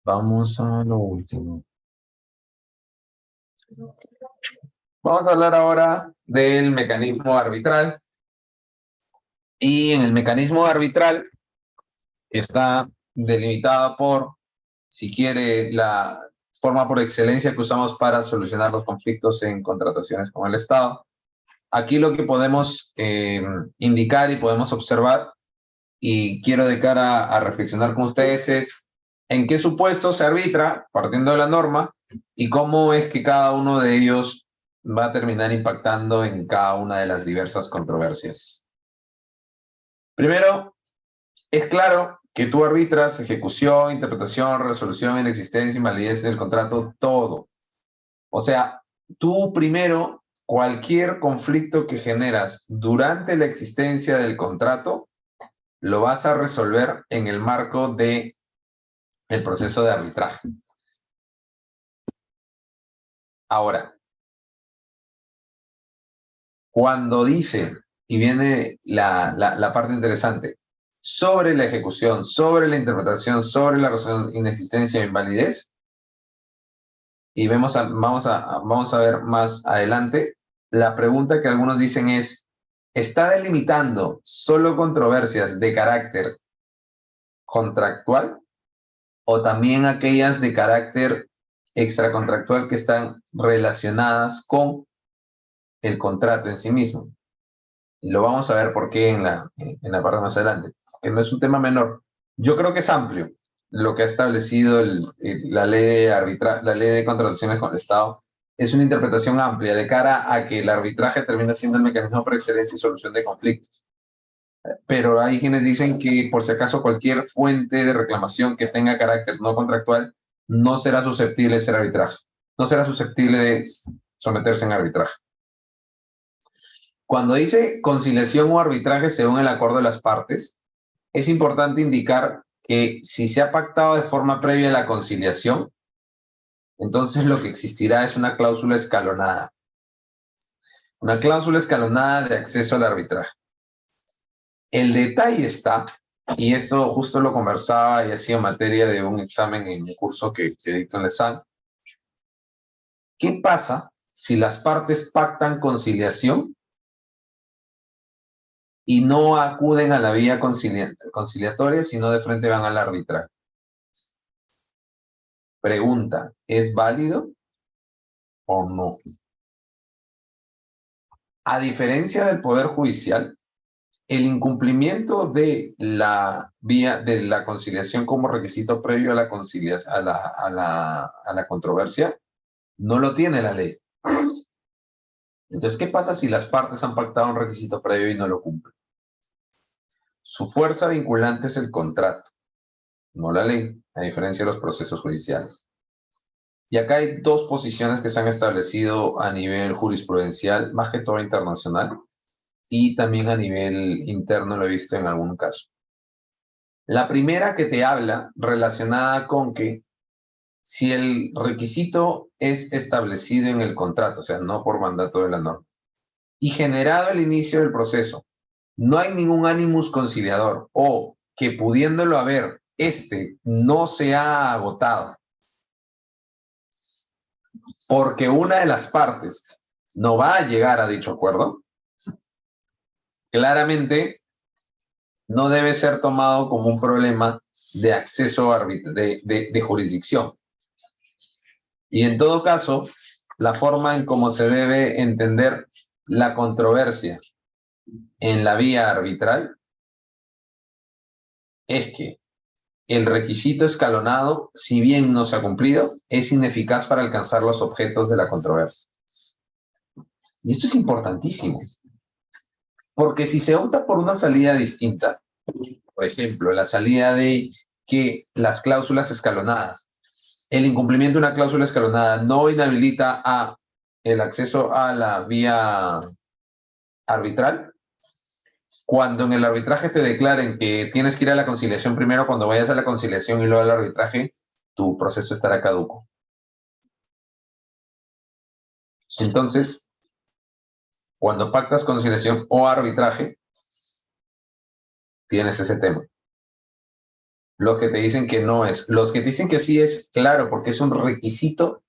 Vamos a lo último. Vamos a hablar ahora del mecanismo arbitral. Y en el mecanismo arbitral está delimitado por, si quiere, la forma por excelencia que usamos para solucionar los conflictos en contrataciones con el Estado. Aquí lo que podemos indicar y podemos observar, y quiero de cara a reflexionar con ustedes, es en qué supuestos se arbitra, partiendo de la norma, y cómo es que cada uno de ellos va a terminar impactando en cada una de las diversas controversias. Primero, es claro que tú arbitras ejecución, interpretación, resolución, inexistencia, invalidez del contrato, todo. O sea, tú primero, cualquier conflicto que generas durante la existencia del contrato, lo vas a resolver en el marco del proceso de arbitraje. Ahora, cuando dice, y viene la parte interesante, sobre la ejecución, sobre la interpretación, sobre la resolución, inexistencia e invalidez, y vamos a ver más adelante, la pregunta que algunos dicen es, ¿está delimitando solo controversias de carácter contractual o también aquellas de carácter extracontractual que están relacionadas con el contrato en sí mismo? Y lo vamos a ver por qué en la parte más adelante, que no es un tema menor. Yo creo que es amplio lo que ha establecido la ley la ley de contrataciones con el Estado. Es una interpretación amplia de cara a que el arbitraje termina siendo el mecanismo por excelencia y solución de conflictos. Pero hay quienes dicen que por si acaso cualquier fuente de reclamación que tenga carácter no contractual no será susceptible de ser arbitraje, no será susceptible de someterse en arbitraje. Cuando dice conciliación o arbitraje según el acuerdo de las partes, es importante indicar que si se ha pactado de forma previa a la conciliación, entonces lo que existirá es una cláusula escalonada. Una cláusula escalonada de acceso al arbitraje. El detalle está, y esto justo lo conversaba y ha sido materia de un examen en un curso que dicto en la ESAN. ¿Qué pasa si las partes pactan conciliación y no acuden a la vía conciliatoria, sino de frente van al arbitraje? Pregunta, ¿es válido o no? A diferencia del Poder Judicial, el incumplimiento de la vía de la conciliación como requisito previo a la controversia no lo tiene la ley. Entonces, ¿qué pasa si las partes han pactado un requisito previo y no lo cumplen? Su fuerza vinculante es el contrato, no la ley, a diferencia de los procesos judiciales. Y acá hay dos posiciones que se han establecido a nivel jurisprudencial, más que todo internacional, y también a nivel interno lo he visto en algún caso. La primera que te habla relacionada con que si el requisito es establecido en el contrato, o sea, no por mandato de la norma, y generado el inicio del proceso, no hay ningún animus conciliador o que pudiéndolo haber, no se ha agotado porque una de las partes no va a llegar a dicho acuerdo, claramente no debe ser tomado como un problema de acceso de jurisdicción. Y en todo caso, la forma en cómo se debe entender la controversia en la vía arbitral es que el requisito escalonado, si bien no se ha cumplido, es ineficaz para alcanzar los objetos de la controversia. Y esto es importantísimo, porque si se opta por una salida distinta, por ejemplo, la salida de que las cláusulas escalonadas, el incumplimiento de una cláusula escalonada no inhabilita el acceso a la vía arbitral, cuando en el arbitraje te declaren que tienes que ir a la conciliación primero, cuando vayas a la conciliación y luego al arbitraje, tu proceso estará caduco. Entonces, cuando pactas conciliación o arbitraje, tienes ese tema. Los que te dicen que no es. Los que te dicen que sí es, claro, porque es un requisito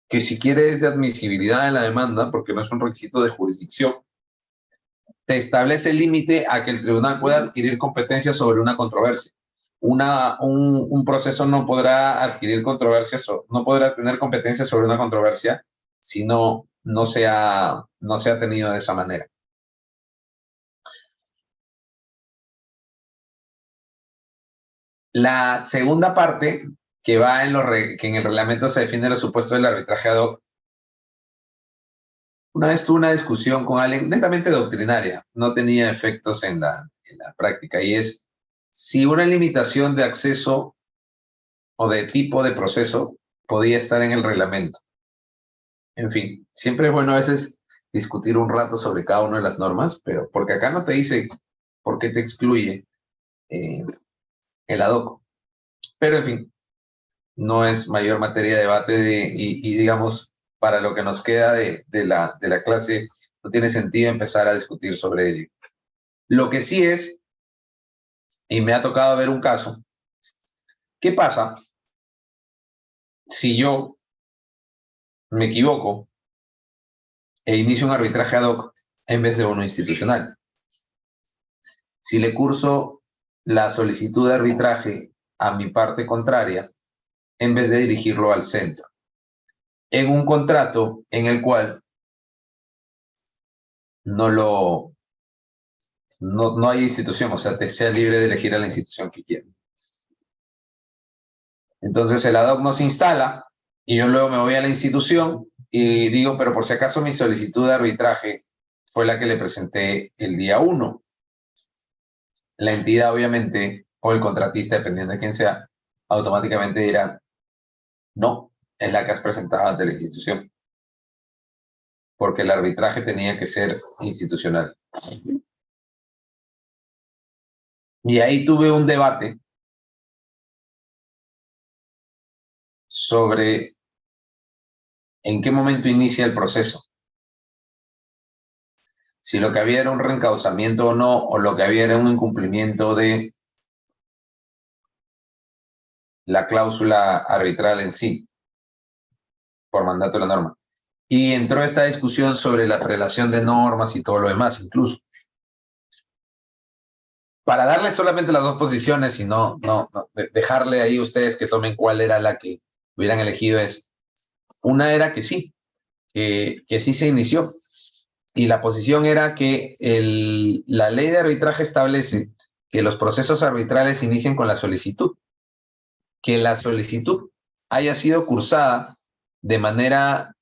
que si quieres de admisibilidad de la demanda, porque no es un requisito de jurisdicción, te establece el límite a que el tribunal pueda adquirir competencia sobre una controversia. Un proceso no podrá adquirir controversias, no podrá tener competencia sobre una controversia si no se ha tenido de esa manera. La segunda parte, que va que en el reglamento se define los supuestos del arbitraje ad hoc. Una vez tuve una discusión con alguien netamente doctrinaria, no tenía efectos en la práctica, y es si una limitación de acceso o de tipo de proceso podía estar en el reglamento. En fin, siempre es bueno a veces discutir un rato sobre cada una de las normas, pero porque acá no te dice por qué te excluye el ad hoc. Pero en fin, no es mayor materia de debate y digamos, para lo que nos queda de la clase, no tiene sentido empezar a discutir sobre ello. Lo que sí es, y me ha tocado ver un caso, ¿qué pasa si yo me equivoco e inicio un arbitraje ad hoc en vez de uno institucional? Si le curso la solicitud de arbitraje a mi parte contraria, en vez de dirigirlo al centro, en un contrato en el cual no hay institución, o sea, te sea libre de elegir a la institución que quiera. Entonces el ad hoc no se instala y yo luego me voy a la institución y digo, pero por si acaso mi solicitud de arbitraje fue la que le presenté el día 1. La entidad, obviamente, o el contratista, dependiendo de quién sea, automáticamente dirá, no, es la que has presentado ante la institución, porque el arbitraje tenía que ser institucional. Y ahí tuve un debate sobre en qué momento inicia el proceso. Si lo que había era un reencauzamiento o no, o lo que había era un incumplimiento de la cláusula arbitral en sí, por mandato de la norma. Y entró esta discusión sobre la relación de normas y todo lo demás, incluso. Para darle solamente las dos posiciones y no dejarle ahí ustedes que tomen cuál era la que hubieran elegido, es una era que sí, que sí se inició. Y la posición era que la ley de arbitraje establece que los procesos arbitrales inicien con la solicitud. Que la solicitud haya sido cursada de manera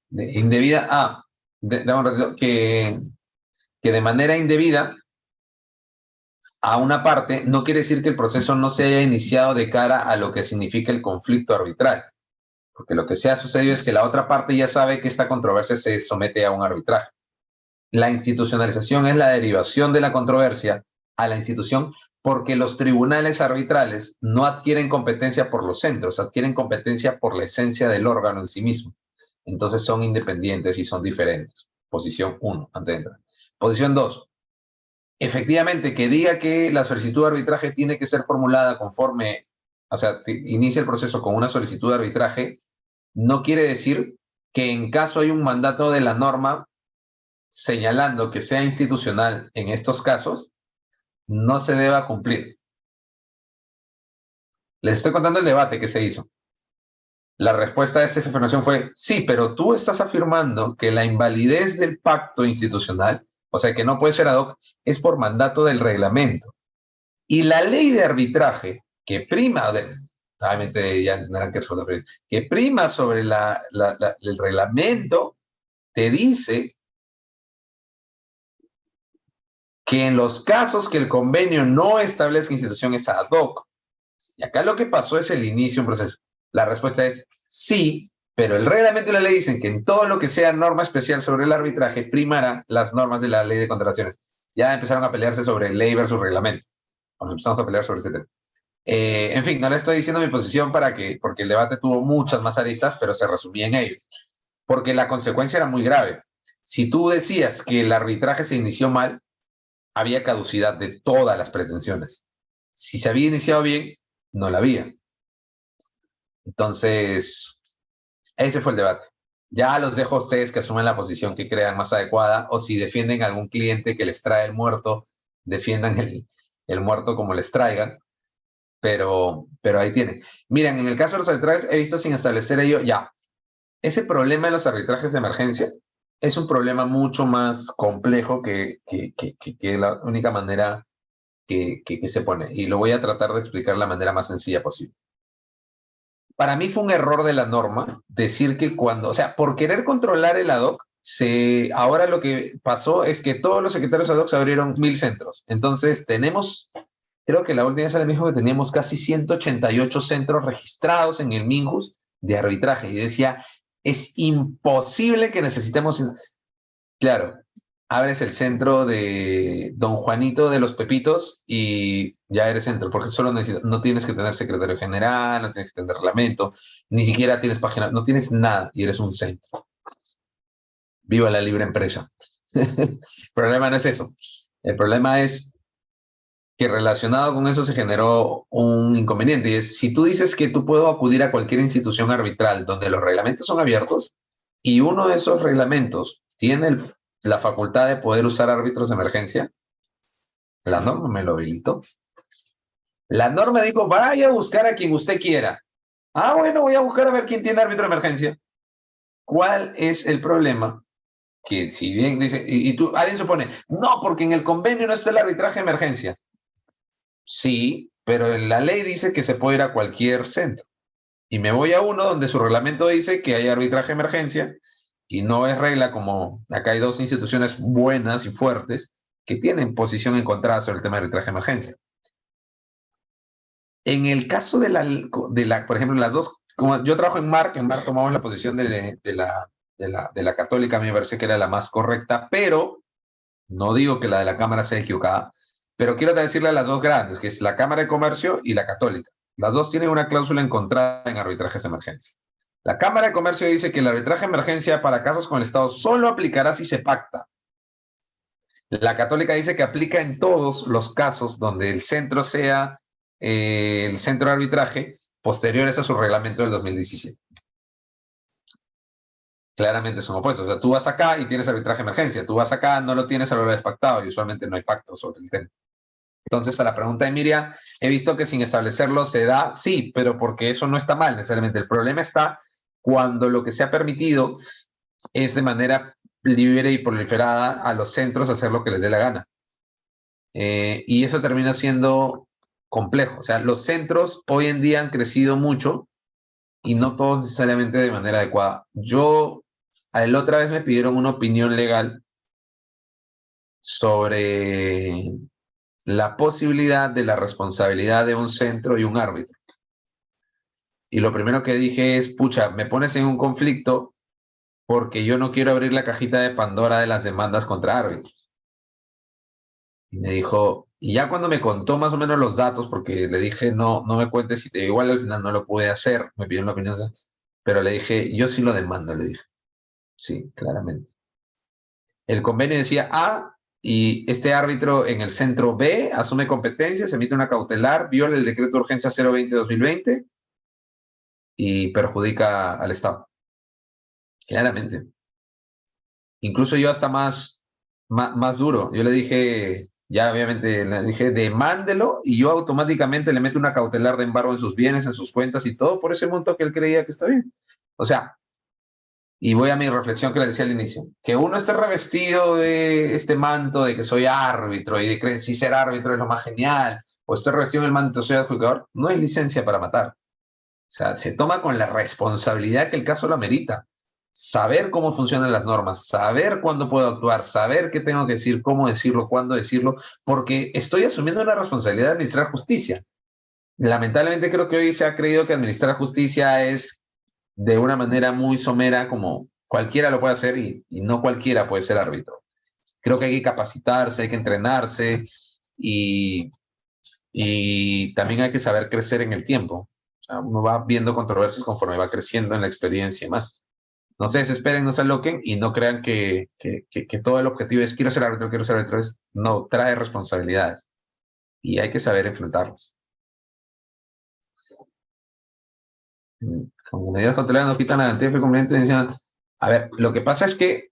indebida, que de manera indebida a una parte no quiere decir que el proceso no se haya iniciado de cara a lo que significa el conflicto arbitral, porque lo que se ha sucedido es que la otra parte ya sabe que esta controversia se somete a un arbitraje. La institucionalización es la derivación de la controversia a la institución porque los tribunales arbitrales no adquieren competencia por los centros, adquieren competencia por la esencia del órgano en sí mismo. Entonces son independientes y son diferentes. Posición 1, antes de entrar. Posición 2. Efectivamente, que diga que la solicitud de arbitraje tiene que ser formulada conforme, o sea, inicia el proceso con una solicitud de arbitraje, no quiere decir que en caso hay un mandato de la norma señalando que sea institucional en estos casos, no se deba cumplir. Les estoy contando el debate que se hizo. La respuesta de esa afirmación fue, sí, pero tú estás afirmando que la invalidez del pacto institucional, o sea, que no puede ser ad hoc, es por mandato del reglamento. Y la ley de arbitraje, que prima, obviamente ya tendrán que resolver, que prima sobre el reglamento, te dice que en los casos que el convenio no establezca institución es ad hoc. Y acá lo que pasó es el inicio de un proceso. La respuesta es sí, pero el reglamento y la ley dicen que en todo lo que sea norma especial sobre el arbitraje primará las normas de la ley de contrataciones. Ya empezaron a pelearse sobre ley versus reglamento. Cuando empezamos a pelear sobre ese tema. En fin, no le estoy diciendo mi posición porque el debate tuvo muchas más aristas, pero se resumía en ello. Porque la consecuencia era muy grave. Si tú decías que el arbitraje se inició mal, había caducidad de todas las pretensiones. Si se había iniciado bien, no la había. Entonces, ese fue el debate. Ya los dejo a ustedes que asumen la posición que crean más adecuada, o si defienden a algún cliente que les trae el muerto, defiendan el muerto como les traigan, pero ahí tienen. Miren, en el caso de los arbitrajes, he visto sin establecer ello, ya, ese problema de los arbitrajes de emergencia es un problema mucho más complejo que la única manera que se pone. Y lo voy a tratar de explicar de la manera más sencilla posible. Para mí fue un error de la norma decir que cuando, o sea, por querer controlar el ad hoc, ahora lo que pasó es que todos los secretarios ad hoc se abrieron 1000 centros. Entonces tenemos, creo que la última vez me dijo que teníamos casi 188 centros registrados en el Minjus de arbitraje. Y yo decía, es imposible que necesitemos, claro, abres el centro de Don Juanito de los Pepitos y ya eres centro, porque solo no tienes que tener secretario general, no tienes que tener reglamento, ni siquiera tienes página, no tienes nada y eres un centro. Viva la libre empresa. El problema no es eso. El problema es que relacionado con eso se generó un inconveniente y es, si tú dices que tú puedo acudir a cualquier institución arbitral donde los reglamentos son abiertos y uno de esos reglamentos tiene la facultad de poder usar árbitros de emergencia, la norma me lo habilitó. La norma dijo, vaya a buscar a quien usted quiera. Ah, bueno, voy a buscar a ver quién tiene árbitro de emergencia. ¿Cuál es el problema? Que si bien dice, y tú, alguien supone, no, porque en el convenio no está el arbitraje de emergencia. Sí, pero en la ley dice que se puede ir a cualquier centro. Y me voy a uno donde su reglamento dice que hay arbitraje de emergencia y no es regla como acá hay dos instituciones buenas y fuertes que tienen posición encontrada sobre el tema de arbitraje de emergencia. En el caso por ejemplo, las dos, como yo trabajo en Marc tomamos la posición de la Católica, a mí me parece que era la más correcta, pero no digo que la de la Cámara sea equivocada, pero quiero decirle a las dos grandes, que es la Cámara de Comercio y la Católica. Las dos tienen una cláusula encontrada en arbitrajes de emergencia. La Cámara de Comercio dice que el arbitraje de emergencia para casos con el Estado solo aplicará si se pacta. La Católica dice que aplica en todos los casos donde el centro sea el centro de arbitraje posteriores a su reglamento del 2017. Claramente son opuestos. O sea, tú vas acá y tienes arbitraje de emergencia. Tú vas acá, no lo tienes a la hora de pactado y usualmente no hay pacto sobre el tema. Entonces, a la pregunta de Miriam, he visto que sin establecerlo se da, sí, pero porque eso no está mal necesariamente. El problema está cuando lo que se ha permitido es de manera libre y proliferada a los centros hacer lo que les dé la gana. Y eso termina siendo complejo. O sea, los centros hoy en día han crecido mucho y no todos necesariamente de manera adecuada. La otra vez me pidieron una opinión legal sobre la posibilidad de la responsabilidad de un centro y un árbitro. Y lo primero que dije es, pucha, me pones en un conflicto porque yo no quiero abrir la cajita de Pandora de las demandas contra árbitros. Y me dijo, y ya cuando me contó más o menos los datos, porque le dije, no, no me cuentes, si te igual al final no lo pude hacer, me pidió la opinión, pero le dije, yo sí lo demando, le dije. Sí, claramente. El convenio decía A y este árbitro en el centro B asume competencias, emite una cautelar, viola el decreto de urgencia 020-2020 y perjudica al Estado. Claramente. Incluso yo hasta más duro. Yo le dije, ya obviamente le dije, demándelo y yo automáticamente le meto una cautelar de embargo en sus bienes, en sus cuentas y todo por ese monto que él creía que está bien. O sea, y voy a mi reflexión que le decía al inicio, que uno esté revestido de este manto de que soy árbitro y de que si ser árbitro es lo más genial, o estoy revestido en el manto soy adjudicador, no es licencia para matar. O sea, se toma con la responsabilidad que el caso lo amerita. Saber cómo funcionan las normas, saber cuándo puedo actuar, saber qué tengo que decir, cómo decirlo, cuándo decirlo, porque estoy asumiendo una responsabilidad de administrar justicia. Lamentablemente creo que hoy se ha creído que administrar justicia es de una manera muy somera, como cualquiera lo puede hacer y no cualquiera puede ser árbitro. Creo que hay que capacitarse, hay que entrenarse y, y también hay que saber crecer en el tiempo. O sea, uno va viendo controversias conforme va creciendo en la experiencia y más. No se desesperen, no se aloquen y no crean que todo el objetivo es quiero ser árbitro, no, trae responsabilidades. y hay que saber enfrentarlos. Como medidas cautelares no quitan la garantía de conveniente. A ver, lo que pasa es que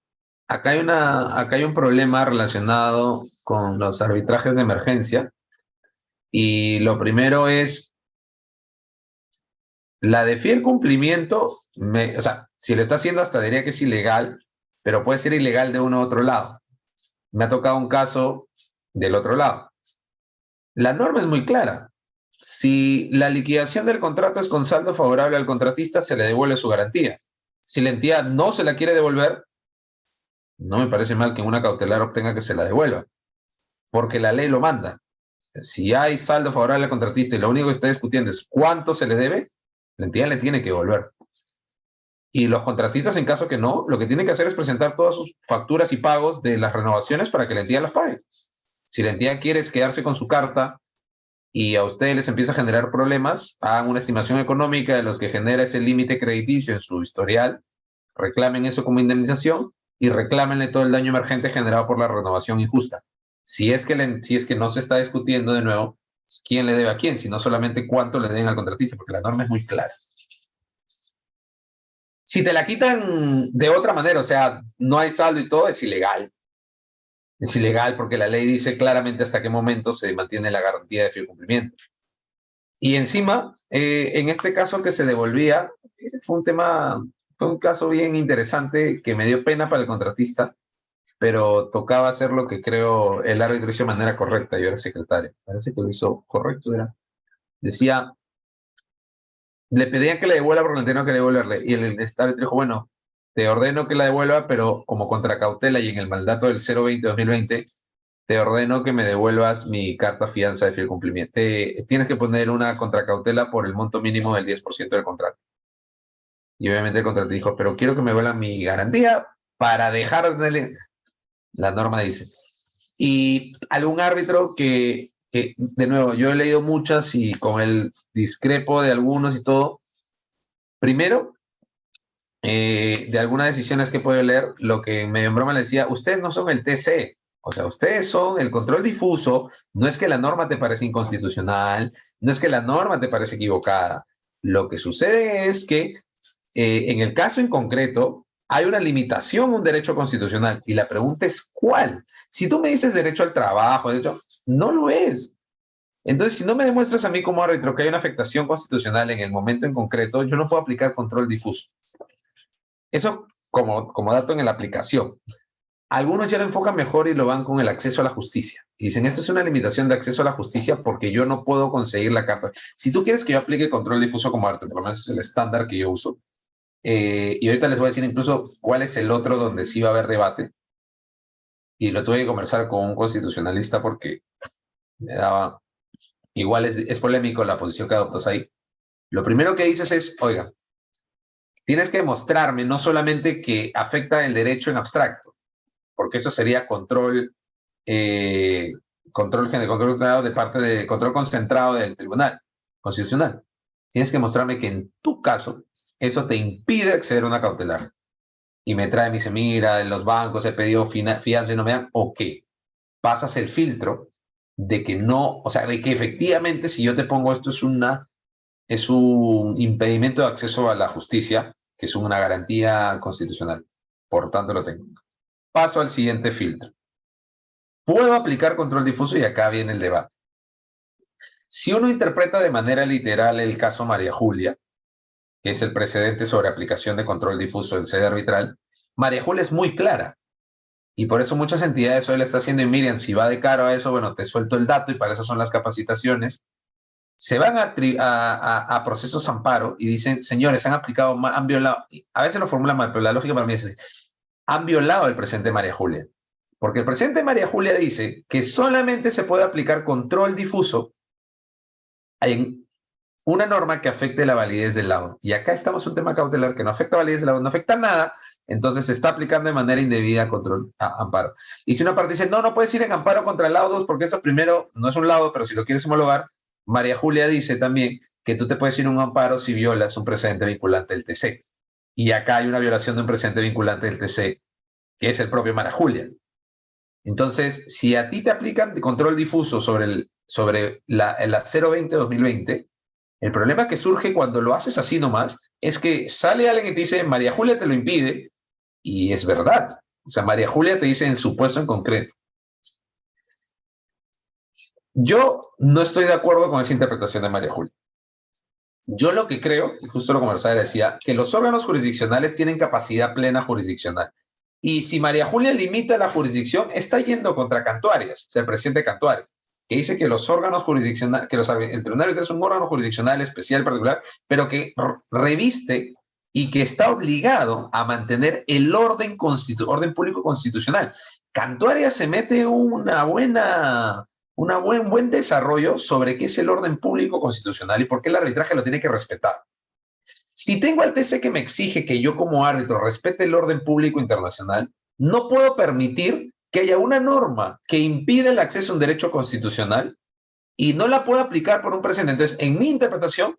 acá hay un problema relacionado con los arbitrajes de emergencia, y lo primero es la de fiel cumplimiento. O sea, si lo está haciendo hasta diría que es ilegal, pero puede ser ilegal de uno u otro lado. Me ha tocado un caso del otro lado. La norma es muy clara. Si la liquidación del contrato es con saldo favorable al contratista, se le devuelve su garantía. Si la entidad no se la quiere devolver, no me parece mal que en una cautelar obtenga que se la devuelva, porque la ley lo manda. Si hay saldo favorable al contratista y lo único que está discutiendo es cuánto se le debe, la entidad le tiene que devolver. Y los contratistas, en caso que no, lo que tienen que hacer es presentar todas sus facturas y pagos de las renovaciones para que la entidad las pague. Si la entidad quiere quedarse con su carta y a ustedes les empieza a generar problemas, hagan una estimación económica de los que genera ese límite crediticio en su historial, reclamen eso como indemnización y reclámenle todo el daño emergente generado por la renovación injusta. Si es que no se está discutiendo de nuevo quién le debe a quién, sino solamente cuánto le den al contratista, porque la norma es muy clara. Si te la quitan de otra manera, o sea, no hay saldo y todo, es ilegal. Es ilegal porque la ley dice claramente hasta qué momento se mantiene la garantía de fiel cumplimiento. Y encima, en este caso que se devolvía, fue un caso bien interesante que me dio pena para el contratista, pero tocaba hacer lo que creo el árbitro hizo de manera correcta. Yo era secretario, parece que lo hizo correcto. Decía, le pedían que le devuelva porque le tenían que devolverle. Y el árbitro dijo, bueno, te ordeno que la devuelva, pero como contracautela y en el mandato del 020-2020, te ordeno que me devuelvas mi carta fianza de fiel cumplimiento. Tienes que poner una contracautela por el monto mínimo del 10% del contrato. Y obviamente el contrato dijo, pero quiero que me devuelvan mi garantía para dejar de... La norma dice. Y algún árbitro de nuevo, yo he leído muchas y con el discrepo de algunos y todo. Primero, de algunas decisiones que puedo leer, lo que medio en broma le decía, ustedes no son el TC, o sea, ustedes son el control difuso, no es que la norma te parece inconstitucional, no es que la norma te parece equivocada. Lo que sucede es que en el caso en concreto hay una limitación, un derecho constitucional, y la pregunta es ¿cuál? Si tú me dices derecho al trabajo, no lo es. Entonces, si no me demuestras a mí como árbitro que hay una afectación constitucional en el momento en concreto, yo no puedo aplicar control difuso. Eso como dato en la aplicación. Algunos ya lo enfocan mejor y lo van con el acceso a la justicia. Y dicen, esto es una limitación de acceso a la justicia porque yo no puedo conseguir la carta. Si tú quieres que yo aplique control difuso como árbitro, por lo menos es el estándar que yo uso, y ahorita les voy a decir incluso cuál es el otro donde sí va a haber debate. Y lo tuve que conversar con un constitucionalista porque me daba... Igual es polémico la posición que adoptas ahí. Lo primero que dices es, oiga, tienes que demostrarme no solamente que afecta el derecho en abstracto, porque eso sería control concentrado del Tribunal Constitucional. Tienes que mostrarme que en tu caso eso te impide acceder a una cautelar. Y me dice, mira, en los bancos he pedido fianza y no me dan, ok, pasas el filtro de que no, o sea, de que efectivamente si yo te pongo esto es un impedimento de acceso a la justicia, que es una garantía constitucional. Por tanto, lo tengo. Paso al siguiente filtro. ¿Puedo aplicar control difuso? Y acá viene el debate. Si uno interpreta de manera literal el caso María Julia, que es el precedente sobre aplicación de control difuso en sede arbitral, María Julia es muy clara. Y por eso muchas entidades hoy le están haciendo, y Miriam, si va de caro a eso, bueno, te suelto el dato y para eso son las capacitaciones. Se van a procesos amparo y dicen, señores, han violado, a veces lo formulan mal, pero la lógica para mí es, han violado el presente María Julia. Porque el presente María Julia dice que solamente se puede aplicar control difuso en una norma que afecte la validez del laudo. Y acá estamos en un tema cautelar que no afecta la validez del laudo, no afecta nada, entonces se está aplicando de manera indebida control amparo. Y si una parte dice, no, no puedes ir en amparo contra laudos porque eso primero no es un laudo, pero si lo quieres homologar, María Julia dice también que tú te puedes ir en un amparo si violas un precedente vinculante del TC. Y acá hay una violación de un precedente vinculante del TC, que es el propio María Julia. Entonces, si a ti te aplican de control difuso sobre la 020-2020, el problema que surge cuando lo haces así nomás es que sale alguien y te dice, María Julia te lo impide, y es verdad. O sea, María Julia te dice en su puesto en concreto. Yo no estoy de acuerdo con esa interpretación de María Julia. Yo lo que creo, y justo lo conversaba, decía, que los órganos jurisdiccionales tienen capacidad plena jurisdiccional. Y si María Julia limita la jurisdicción, está yendo contra Cantuarias, el presidente Cantuarias, que dice que los órganos jurisdiccionales, el tribunal es un órgano jurisdiccional especial, particular, pero que reviste y que está obligado a mantener el orden público constitucional. Cantuarias se mete buen desarrollo sobre qué es el orden público constitucional y por qué el arbitraje lo tiene que respetar. Si tengo al TC que me exige que yo como árbitro respete el orden público internacional, no puedo permitir que haya una norma que impide el acceso a un derecho constitucional y no la puedo aplicar por un precedente. Entonces, en mi interpretación,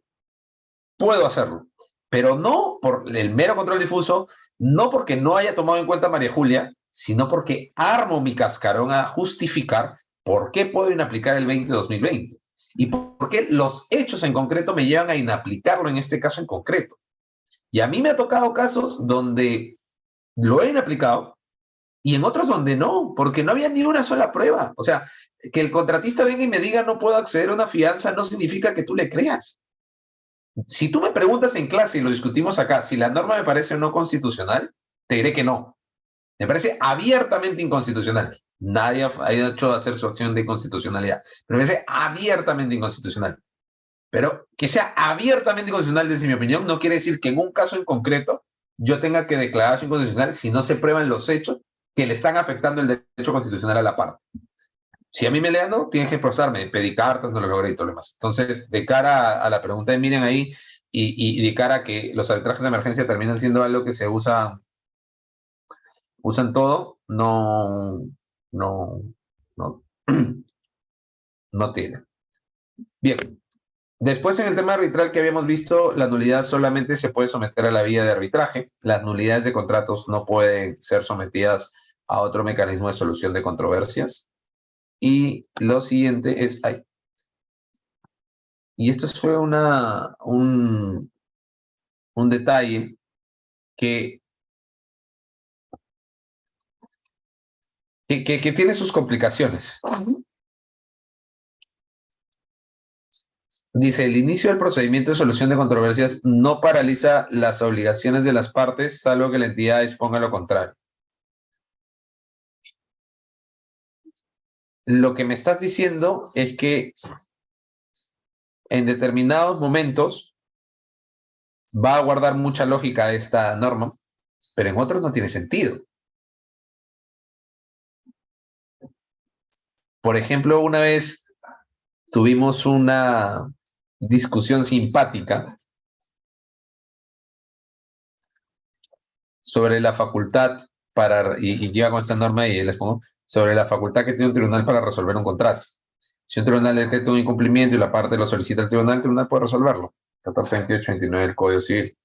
puedo hacerlo, pero no por el mero control difuso, no porque no haya tomado en cuenta a María Julia, sino porque armo mi cascarón a justificar por qué puedo inaplicar el 20-2020 y por qué los hechos en concreto me llevan a inaplicarlo en este caso en concreto. Y a mí me ha tocado casos donde lo he inaplicado y en otros donde no, porque no había ni una sola prueba. O sea, que el contratista venga y me diga no puedo acceder a una fianza no significa que tú le creas. Si tú me preguntas en clase y lo discutimos acá, si la norma me parece o no constitucional, te diré que no. Me parece abiertamente inconstitucional. Nadie ha hecho hacer su acción de constitucionalidad, pero me parece abiertamente inconstitucional. Pero que sea abiertamente inconstitucional, desde mi opinión, no quiere decir que en un caso en concreto yo tenga que declarar inconstitucional si no se prueban los hechos que le están afectando el derecho constitucional a la parte. Si a mí me lean, no, tienes que procesarme, pedí cartas, no lo logré y todo lo demás. Entonces, de cara a la pregunta de Miriam ahí, y de cara a que los arbitrajes de emergencia terminan siendo algo que se usan todo, no, no tiene. Bien. Después, en el tema arbitral que habíamos visto, la nulidad solamente se puede someter a la vía de arbitraje. Las nulidades de contratos no pueden ser sometidas a otro mecanismo de solución de controversias. Y lo siguiente es, y esto fue un detalle que tiene sus complicaciones. Dice, el inicio del procedimiento de solución de controversias no paraliza las obligaciones de las partes, salvo que la entidad exponga lo contrario. Lo que me estás diciendo es que en determinados momentos va a guardar mucha lógica esta norma, pero en otros no tiene sentido. Por ejemplo, una vez tuvimos una discusión simpática sobre la facultad y yo hago esta norma y les pongo, sobre la facultad que tiene un tribunal para resolver un contrato. Si un tribunal detecta un incumplimiento y la parte lo solicita al tribunal, el tribunal puede resolverlo. 1428-29 del Código Civil.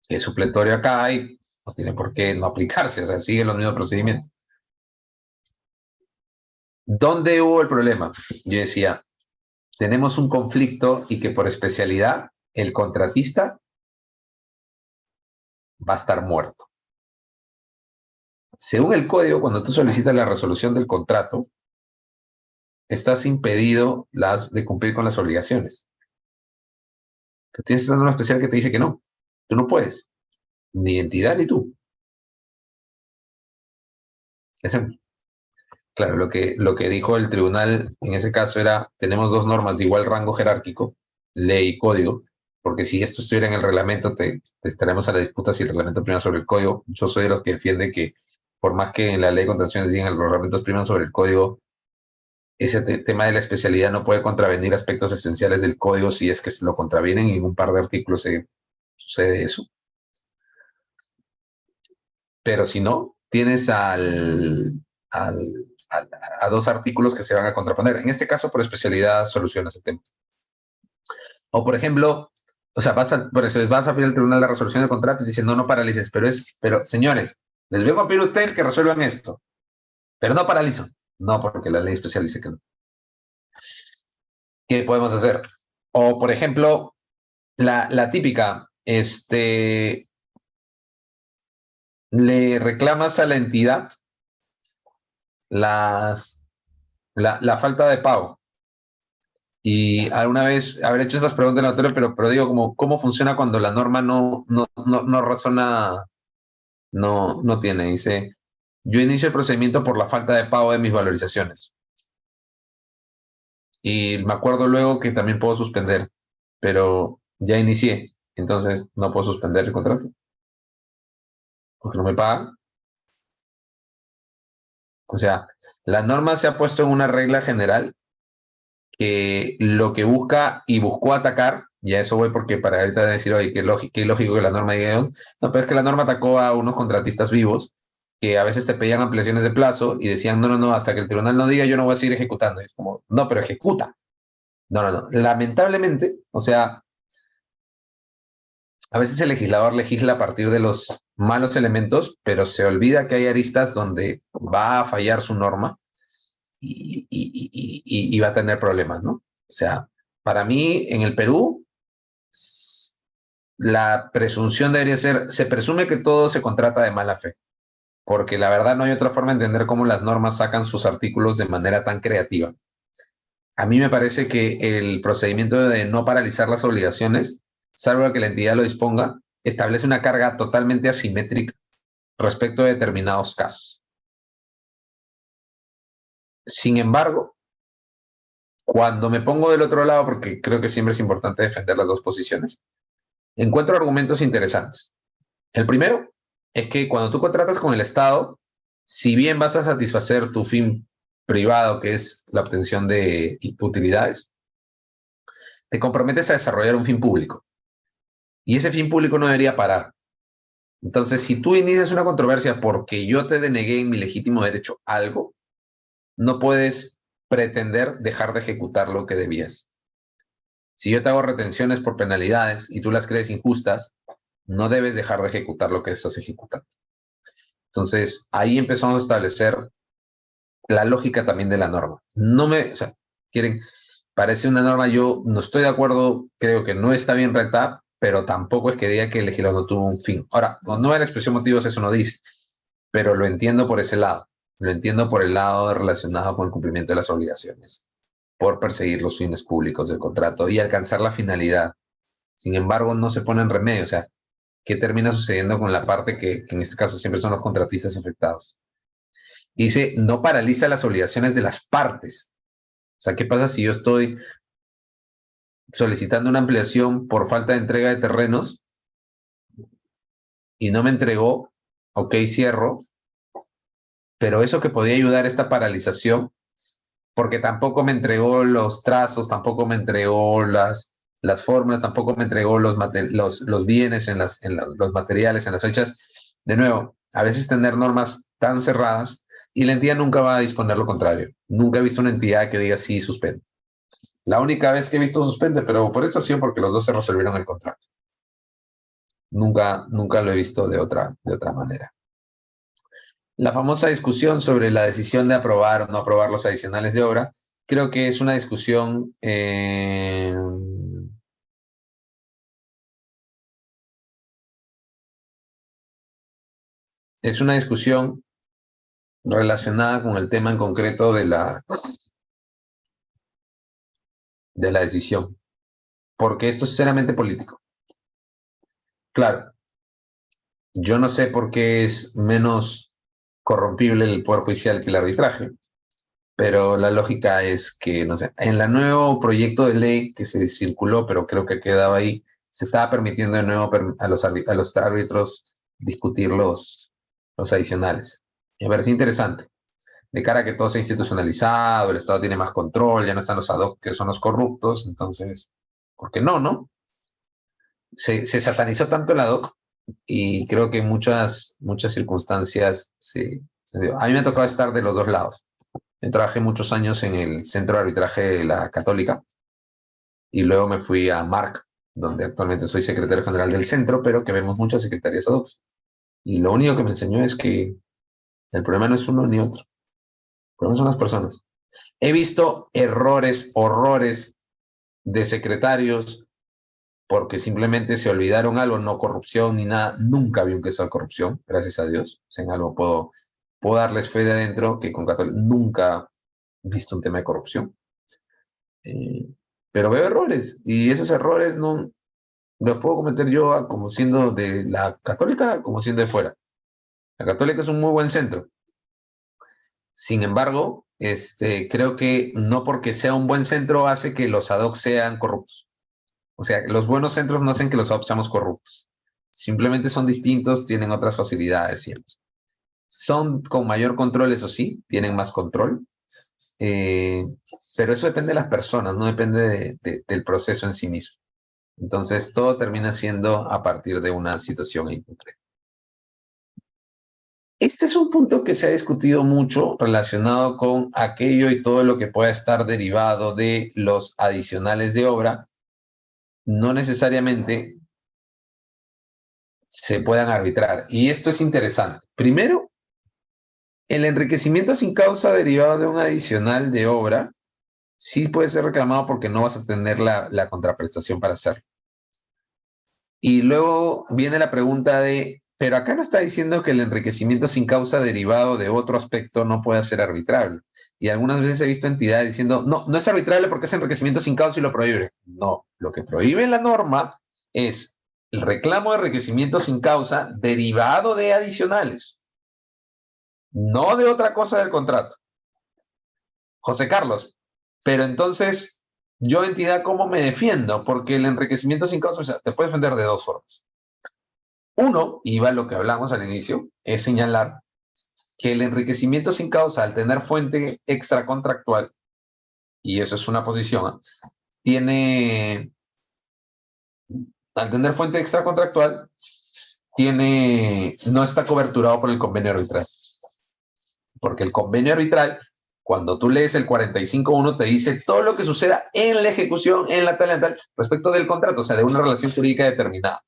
Es supletorio acá y no tiene por qué no aplicarse, o sea, sigue los mismos procedimientos. ¿Dónde hubo el problema? Yo decía, tenemos un conflicto y que por especialidad el contratista va a estar muerto. Según el código, cuando tú solicitas la resolución del contrato, estás impedido de cumplir con las obligaciones. Pero tienes una norma especial que te dice que no. Tú no puedes. Ni entidad ni tú. Claro, lo que dijo el tribunal en ese caso era, tenemos dos normas de igual rango jerárquico, ley y código, porque si esto estuviera en el reglamento, te estaremos a la disputa si el reglamento prima sobre el código. Yo soy de los que defiende que, por más que en la ley de contrataciones digan los reglamentos priman sobre el código, ese tema de la especialidad no puede contravenir aspectos esenciales del código si es que se lo contravienen y en un par de artículos sucede eso. Pero si no, tienes a dos artículos que se van a contraponer. En este caso, por especialidad, solucionas el tema. O, por ejemplo, o sea, vas a pedir al tribunal la resolución del contrato y dicen, no paralices, pero señores, les vengo a pedir a ustedes que resuelvan esto. pero no paralizo. No, porque la ley especial dice que no. ¿Qué podemos hacer? O, por ejemplo, la típica, le reclamas a la entidad las, la falta de pago. Y alguna vez haber hecho esas preguntas en la tele, pero digo, como, ¿cómo funciona cuando la norma no razona, no tiene? Dice, yo inicio el procedimiento por la falta de pago de mis valorizaciones. Y me acuerdo luego que también puedo suspender, pero ya inicié, entonces no puedo suspender el contrato porque no me pagan. O sea, la norma se ha puesto en una regla general que lo que busca y buscó atacar, y a eso voy porque para ahorita decir, oye, qué lógico que la norma diga, no, pero es que la norma atacó a unos contratistas vivos que a veces te pedían ampliaciones de plazo y decían, no, hasta que el tribunal no diga, yo no voy a seguir ejecutando. Y es como, no, pero ejecuta. No. Lamentablemente, o sea, a veces el legislador legisla a partir de los malos elementos, pero se olvida que hay aristas donde va a fallar su norma y va a tener problemas, ¿no? O sea, para mí, en el Perú, la presunción debería ser, se presume que todo se contrata de mala fe, porque la verdad no hay otra forma de entender cómo las normas sacan sus artículos de manera tan creativa. A mí me parece que el procedimiento de no paralizar las obligaciones, salvo que la entidad lo disponga, establece una carga totalmente asimétrica respecto de determinados casos. Sin embargo, cuando me pongo del otro lado, porque creo que siempre es importante defender las dos posiciones, encuentro argumentos interesantes. El primero es que cuando tú contratas con el Estado, si bien vas a satisfacer tu fin privado, que es la obtención de utilidades, te comprometes a desarrollar un fin público. Y ese fin público no debería parar. Entonces, si tú inicias una controversia porque yo te denegué en mi legítimo derecho algo, no puedes pretender dejar de ejecutar lo que debías. Si yo te hago retenciones por penalidades y tú las crees injustas, no debes dejar de ejecutar lo que estás ejecutando. Entonces, ahí empezamos a establecer la lógica también de la norma. O sea, quieren, parece una norma, yo no estoy de acuerdo, creo que no está bien redactada, pero tampoco es que diga que el legislador no tuvo un fin. Ahora, cuando no hay la expresión motivos, eso no dice, pero lo entiendo por ese lado. Lo entiendo por el lado relacionado con el cumplimiento de las obligaciones, por perseguir los fines públicos del contrato y alcanzar la finalidad. Sin embargo, no se pone en remedio. O sea, ¿qué termina sucediendo con la parte que en este caso siempre son los contratistas afectados? Dice, no paraliza las obligaciones de las partes. O sea, ¿qué pasa si yo estoy solicitando una ampliación por falta de entrega de terrenos y no me entregó? Ok, cierro, pero eso que podía ayudar a esta paralización, porque tampoco me entregó los trazos, tampoco me entregó las fórmulas, tampoco me entregó los bienes los materiales, en las fechas. De nuevo, a veces tener normas tan cerradas y la entidad nunca va a disponer lo contrario. Nunca he visto una entidad que diga sí, suspende. La única vez que he visto suspende, pero por eso ha sido porque los dos se resolvieron el contrato. Nunca lo he visto de otra manera. La famosa discusión sobre la decisión de aprobar o no aprobar los adicionales de obra, creo que es una discusión relacionada con el tema en concreto de la decisión, porque esto es seriamente político. Claro, yo no sé por qué es menos corrompible el Poder Judicial que el arbitraje, pero la lógica es que, no sé, en el nuevo proyecto de ley que se circuló, pero creo que quedaba ahí, se estaba permitiendo de nuevo a los árbitros discutir los adicionales. Me parece interesante. De cara a que todo sea institucionalizado, el Estado tiene más control, ya no están los ad hoc que son los corruptos, entonces, ¿por qué no? Se satanizó tanto el ad hoc y creo que en muchas circunstancias se dio. A mí me ha tocado estar de los dos lados. Yo trabajé muchos años en el Centro de Arbitraje de la Católica y luego me fui a MARC, donde actualmente soy secretario general del centro, pero que vemos muchas secretarías ad hoc. Y lo único que me enseñó es que el problema no es uno ni otro. Problemas son las personas. He visto errores, horrores de secretarios porque simplemente se olvidaron algo, no corrupción ni nada. Nunca vi un caso de corrupción, gracias a Dios. O sea, en algo puedo darles fe de adentro que con Católica nunca he visto un tema de corrupción. Pero veo errores y esos errores no los puedo cometer yo como siendo de la Católica, como siendo de fuera. La Católica es un muy buen centro. Sin embargo, creo que no porque sea un buen centro hace que los ad hoc sean corruptos. O sea, los buenos centros no hacen que los ad hoc seamos corruptos. Simplemente son distintos, tienen otras facilidades siempre. Son con mayor control, eso sí, tienen más control. Pero eso depende de las personas, no depende del proceso en sí mismo. Entonces, todo termina siendo a partir de una situación en concreto. Este es un punto que se ha discutido mucho relacionado con aquello y todo lo que pueda estar derivado de los adicionales de obra. No necesariamente se puedan arbitrar. Y esto es interesante. Primero, el enriquecimiento sin causa derivado de un adicional de obra sí puede ser reclamado porque no vas a tener la contraprestación para hacerlo. Y luego viene la pregunta de, pero acá no está diciendo que el enriquecimiento sin causa derivado de otro aspecto no pueda ser arbitrable. Y algunas veces he visto entidades diciendo, no, no es arbitrable porque es enriquecimiento sin causa y lo prohíbe. No, lo que prohíbe la norma es el reclamo de enriquecimiento sin causa derivado de adicionales, no de otra cosa del contrato. José Carlos, pero entonces, yo entidad, ¿cómo me defiendo? Porque el enriquecimiento sin causa, o sea, te puedes defender de dos formas. Uno, y va lo que hablamos al inicio, es señalar que el enriquecimiento sin causa, al tener fuente extracontractual, y eso es una posición, al tener fuente extracontractual, no está coberturado por el convenio arbitral. Porque el convenio arbitral, cuando tú lees el 45.1, te dice todo lo que suceda en la ejecución, en la tal, respecto del contrato, o sea, de una relación jurídica determinada.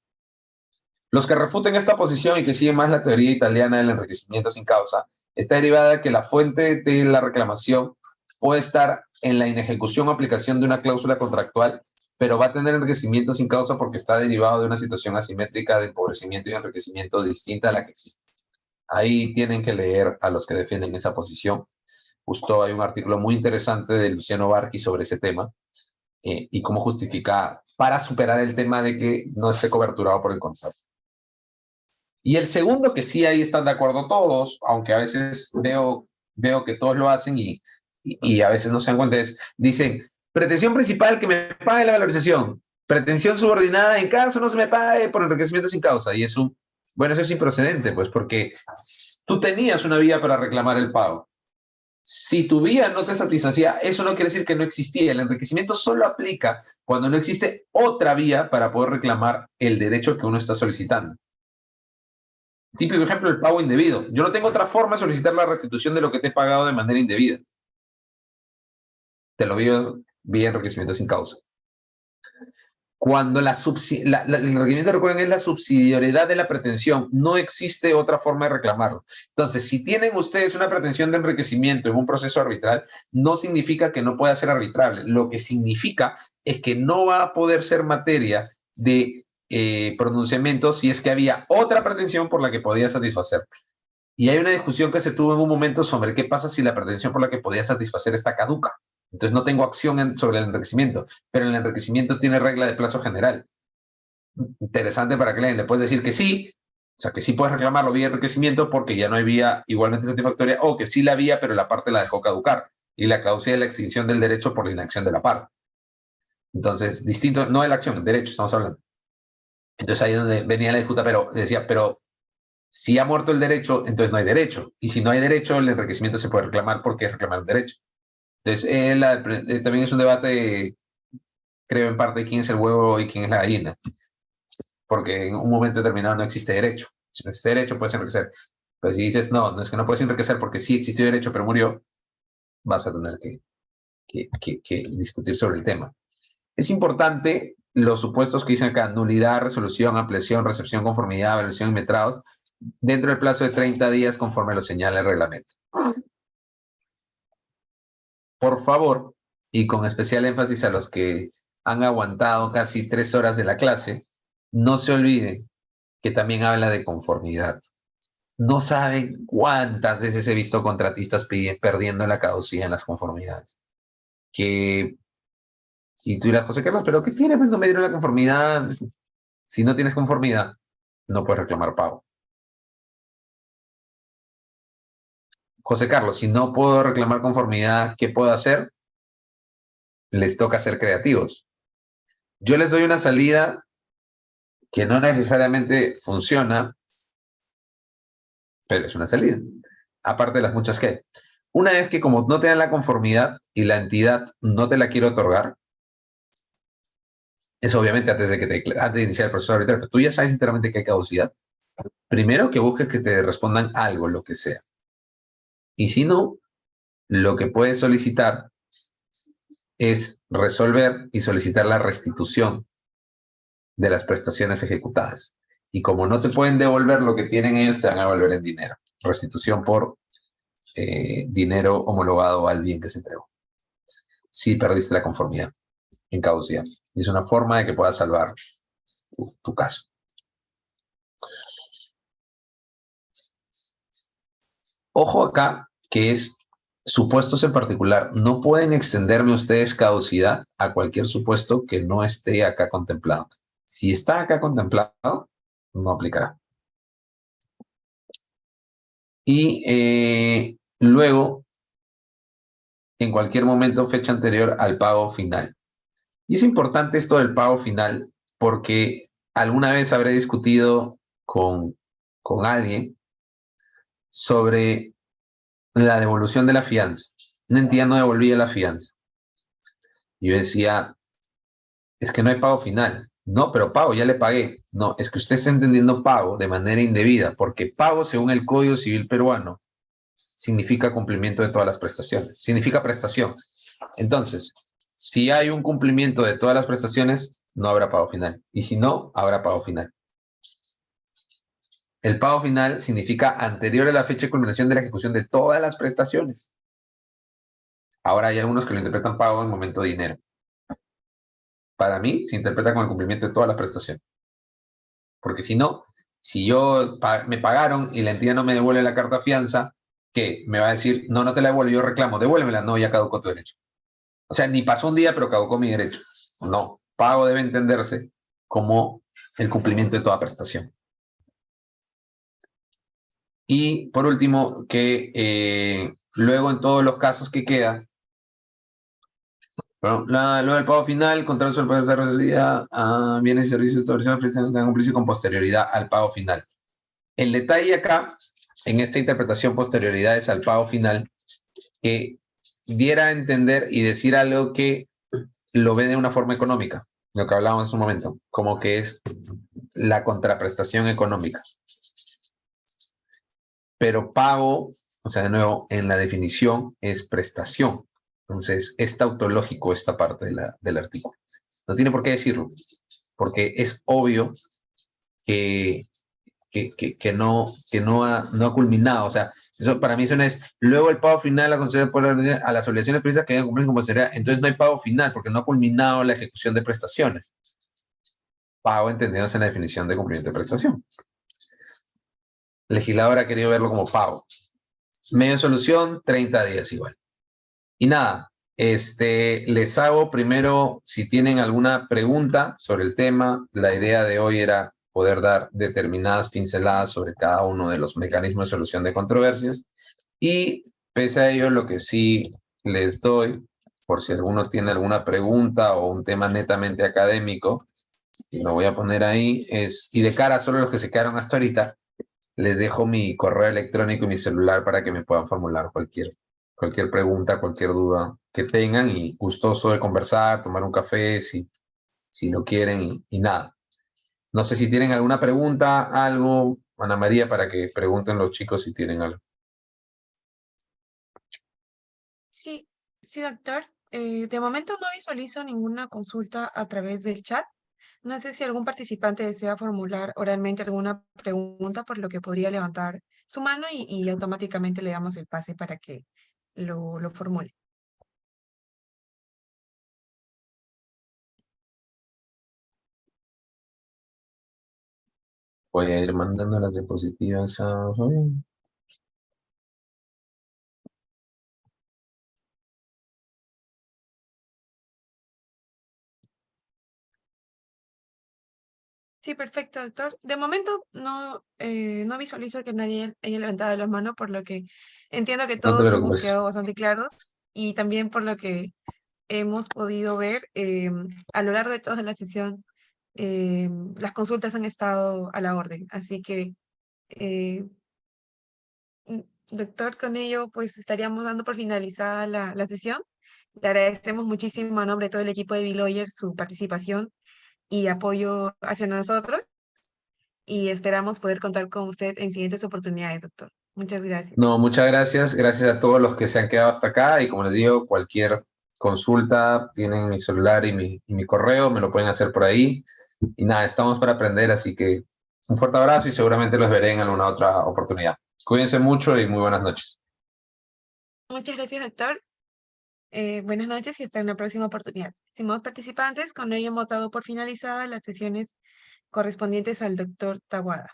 Los que refuten esta posición y que siguen más la teoría italiana del enriquecimiento sin causa, está derivada de que la fuente de la reclamación puede estar en la inejecución o aplicación de una cláusula contractual, pero va a tener enriquecimiento sin causa porque está derivado de una situación asimétrica de empobrecimiento y enriquecimiento distinta a la que existe. Ahí tienen que leer a los que defienden esa posición. Justo hay un artículo muy interesante de Luciano Barchi sobre ese tema y cómo justificar para superar el tema de que no esté coberturado por el contrato. Y el segundo, que sí ahí están de acuerdo todos, aunque a veces veo que todos lo hacen y a veces no se dan cuenta, dicen, pretensión principal que me pague la valorización, pretensión subordinada en caso no se me pague por enriquecimiento sin causa. Y eso, bueno, eso es improcedente, pues, porque tú tenías una vía para reclamar el pago. Si tu vía no te satisfacía, eso no quiere decir que no existía. El enriquecimiento solo aplica cuando no existe otra vía para poder reclamar el derecho que uno está solicitando. Típico ejemplo, el pago indebido. Yo no tengo otra forma de solicitar la restitución de lo que te he pagado de manera indebida. Te lo vía enriquecimiento sin causa. Cuando el requerimiento, recuerden, es la subsidiariedad de la pretensión, no existe otra forma de reclamarlo. Entonces, si tienen ustedes una pretensión de enriquecimiento en un proceso arbitral, no significa que no pueda ser arbitrable. Lo que significa es que no va a poder ser materia de pronunciamiento si es que había otra pretensión por la que podía satisfacer. Y hay una discusión que se tuvo en un momento sobre qué pasa si la pretensión por la que podía satisfacer está caduca. Entonces no tengo acción sobre el enriquecimiento, pero el enriquecimiento tiene regla de plazo general. Interesante para que le puedes decir que sí, o sea, que sí puedes reclamarlo vía enriquecimiento porque ya no hay vía igualmente satisfactoria, o que sí la había, pero la parte la dejó caducar y la causa de la extinción del derecho por la inacción de la parte. Entonces, distinto, no de la acción, el derecho estamos hablando. Entonces ahí es donde venía la disputa, pero decía, pero si ha muerto el derecho, entonces no hay derecho. Y si no hay derecho, el enriquecimiento se puede reclamar porque es reclamar un derecho. Entonces, también es un debate, creo, en parte, de quién es el huevo y quién es la gallina. Porque en un momento determinado no existe derecho. Si no existe derecho, puedes enriquecer. Pero si dices, no, no es que no puedes enriquecer porque sí existió derecho, pero murió, vas a tener que discutir sobre el tema. Es importante los supuestos que dicen acá, nulidad, resolución, ampliación, recepción, conformidad, evaluación y metrados, dentro del plazo de 30 días conforme lo señala el reglamento. por favor, y con especial énfasis a los que han aguantado casi 3 horas de la clase, no se olviden que también habla de conformidad. No saben cuántas veces he visto contratistas perdiendo la caducidad en las conformidades. Y tú dirás, José Carlos, ¿pero qué tiene? Pues no me dieron la conformidad. Si no tienes conformidad, no puedes reclamar pago. José Carlos, si no puedo reclamar conformidad, ¿qué puedo hacer? Les toca ser creativos. Yo les doy una salida que no necesariamente funciona, pero es una salida. Aparte de las muchas que hay. Una vez que como no te dan la conformidad y la entidad no te la quiere otorgar, es obviamente antes de iniciar el proceso arbitral, pero tú ya sabes enteramente que hay caducidad. Primero que busques que te respondan algo, lo que sea. Y si no, lo que puedes solicitar es resolver y solicitar la restitución de las prestaciones ejecutadas. Y como no te pueden devolver lo que tienen ellos, te van a devolver en dinero. Restitución por dinero homologado al bien que se entregó. Si perdiste la conformidad en caducidad. Y es una forma de que puedas salvar tu caso. Ojo acá, que es supuestos en particular. No pueden extenderme ustedes caducidad a cualquier supuesto que no esté acá contemplado. Si está acá contemplado, no aplicará. Y luego, en cualquier momento, fecha anterior al pago final. Y es importante esto del pago final porque alguna vez habré discutido con alguien sobre la devolución de la fianza. Una entidad no devolvía la fianza. Yo decía, es que no hay pago final. No, pero pago, ya le pagué. No, es que usted está entendiendo pago de manera indebida, porque pago, según el Código Civil peruano, significa cumplimiento de todas las prestaciones, significa prestación. Entonces, si hay un cumplimiento de todas las prestaciones, no habrá pago final. Y si no, habrá pago final. El pago final significa anterior a la fecha de culminación de la ejecución de todas las prestaciones. Ahora hay algunos que lo interpretan pago en momento de dinero. Para mí, se interpreta como el cumplimiento de todas las prestaciones. Porque si no, si me pagaron y la entidad no me devuelve la carta fianza, ¿qué? Me va a decir, no, no te la devuelvo, yo reclamo, devuélvela. No, ya caducó tu derecho. O sea, ni pasó un día, pero caducó mi derecho. No, pago debe entenderse como el cumplimiento de toda prestación. Y por último, que luego en todos los casos que quedan, bueno, lo del pago final, contrato sobre el pago de resolvida, bienes y servicios de autorización deben cumplirse con posterioridad al pago final. El detalle acá, en esta interpretación posterioridades al pago final, que diera a entender y decir algo que lo ve de una forma económica, lo que hablábamos en un momento, como que es la contraprestación económica. Pero pago, o sea, de nuevo, en la definición es prestación. Entonces, es tautológico esta parte del artículo. No tiene por qué decirlo, porque es obvio que no ha culminado. O sea, eso para mí eso no es. Luego el pago final la concede a las obligaciones precisas que deben cumplir con posterioridad. Entonces no hay pago final porque no ha culminado la ejecución de prestaciones. Pago entendiéndose en la definición de cumplimiento de prestación. El legislador ha querido verlo como pago. Medio de solución, 30 días igual. Y nada, les hago primero, si tienen alguna pregunta sobre el tema, la idea de hoy era poder dar determinadas pinceladas sobre cada uno de los mecanismos de solución de controversias. Y pese a ello, lo que sí les doy, por si alguno tiene alguna pregunta o un tema netamente académico, y lo voy a poner ahí, y de cara a solo los que se quedaron hasta ahorita, les dejo mi correo electrónico y mi celular para que me puedan formular cualquier pregunta, cualquier duda que tengan y gustoso de conversar, tomar un café si lo quieren y nada. No sé si tienen alguna pregunta, algo, Ana María, para que pregunten los chicos si tienen algo. Sí, sí, doctor. De momento no visualizo ninguna consulta a través del chat. No sé si algún participante desea formular oralmente alguna pregunta, por lo que podría levantar su mano y automáticamente le damos el pase para que lo formule. Voy a ir mandando las diapositivas a Fabián. Sí, perfecto, doctor. De momento no visualizo que nadie haya levantado las manos, por lo que entiendo que No te todos hemos preocupes. quedado bastante claros y también por lo que hemos podido ver a lo largo de toda la sesión, las consultas han estado a la orden. Así que, eh, doctor, con ello pues estaríamos dando por finalizada la sesión. Le agradecemos muchísimo a nombre de todo el equipo de Biloyer su participación y apoyo hacia nosotros y esperamos poder contar con usted en siguientes oportunidades, doctor. Muchas gracias. No, muchas gracias. Gracias a todos los que se han quedado hasta acá. Y como les digo, cualquier consulta, tienen mi celular y mi correo, me lo pueden hacer por ahí. Y nada, estamos para aprender, así que un fuerte abrazo y seguramente los veré en alguna otra oportunidad. Cuídense mucho y muy buenas noches. Muchas gracias, doctor. Buenas noches y hasta una próxima oportunidad. Estimados participantes, con ello hemos dado por finalizadas las sesiones correspondientes al doctor Tawada.